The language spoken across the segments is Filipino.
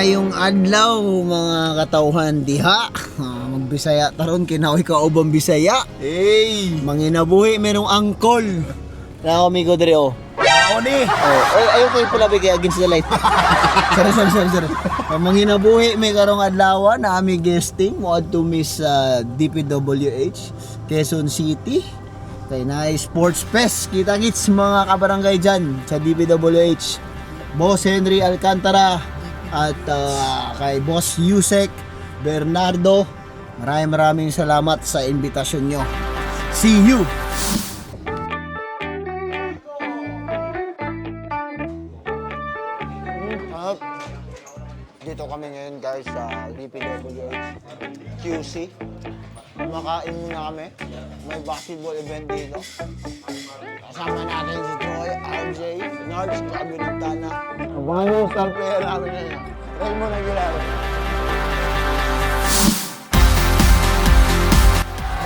Maayong adlaw mga katauhan diha. Magbisaya taron kinaoy ka ubang Bisaya. Hey! Manginabuhi merong angkol. Na amigo dire oh. Ako ni! Ayaw kayo pala bigay against the light. sorry. Manginabuhi may karong adlaw na ami guesting mo adto Miss DPWH Quezon City. Kay na Sports Fest. Kita-kits mga kabarangay dyan sa DPWH. Boss Henry Alcantara at kay Boss Yusek Bernardo. Maraming salamat sa invitasyon nyo. See you! Dito kami ngayon guys sa DPWH QC. Makain muna kami. May basketball event dito. Kasama natin si Troy, RJ, Nards, Gabi Nagtana. Abangan nyo yung star player namin ngayon. Raymond Aguilar.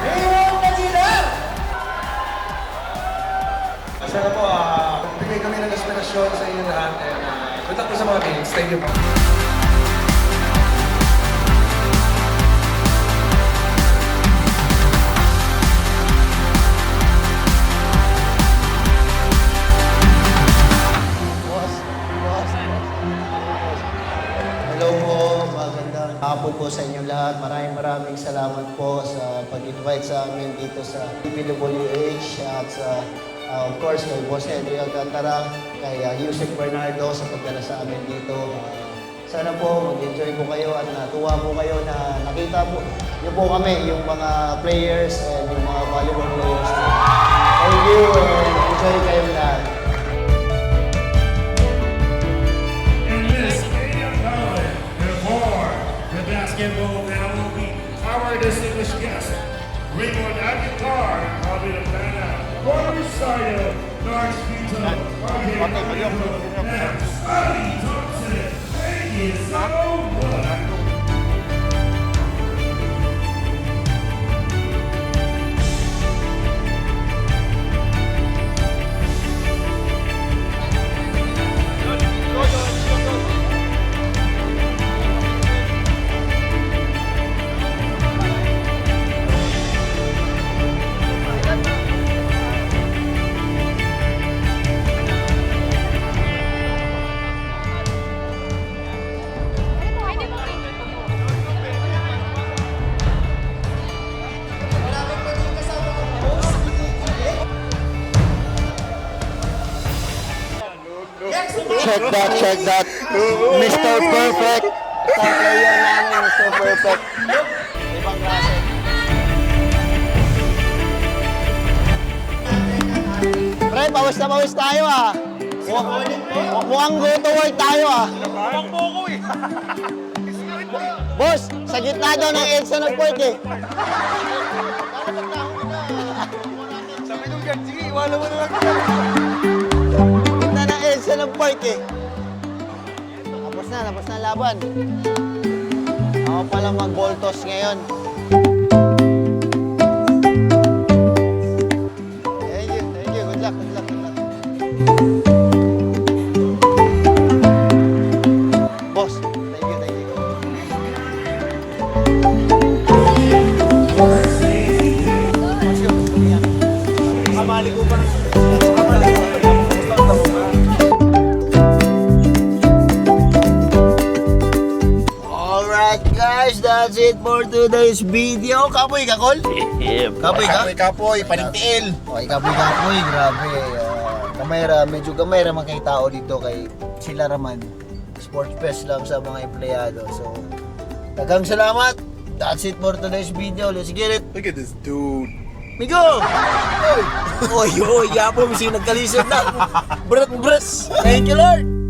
Raymond Aguilar! Sana po, bigay kami ng inspirasyon sa inyo lahat. Good luck po sa mga games. Thank you po. Hello po, magandang hapon po sa inyong lahat. Maraming salamat po sa pag-invite sa amin dito sa DPWH at sa, of course, kay Boss Henry Alcantara, kay Yusek Bernardo sa pagdala sa amin dito. Sana po mag-enjoy po kayo at natuwa po kayo na nakita po niyo po kami, yung mga players and yung mga volleyball players. Thank you and enjoy kayong lahat. Basketball now will be our distinguished guest, Raymond Aguilar, Gabi Nagtana, former side of Nards Vito, and Scotty Thompson. Thank you so much. Check that. Mr. Perfect. Star player namin, Mr. Perfect. Ibang klase. Pre, pawis na pawis tayo ah. Mukhang go to work tayo ah. Mukhang boko eh! Boss, sa gitna daw ng EDSA nag-work eh. Sabi nung yan, sige, iwala mo na lang. Gitna ng EDSA nag-work eh. Tapos na laban. Ako pala mag-ball toss ngayon. Thank you. Good luck. Boss, thank you. Kamali ko pa. Alright guys, that's it for today's video. Kapoy ka, Col? Kapoy ka? Kapoy, panintiil! Okay, kapoy, grabe. Medyo gamay raman kay tao dito kay sila raman. Sports Fest lang sa mga empleyado. So, daghang salamat. That's it for today's video. Let's get it. Look at this dude. Migo! Oy, yapo, misi nagkalisod na. Brat. Thank you, Lord.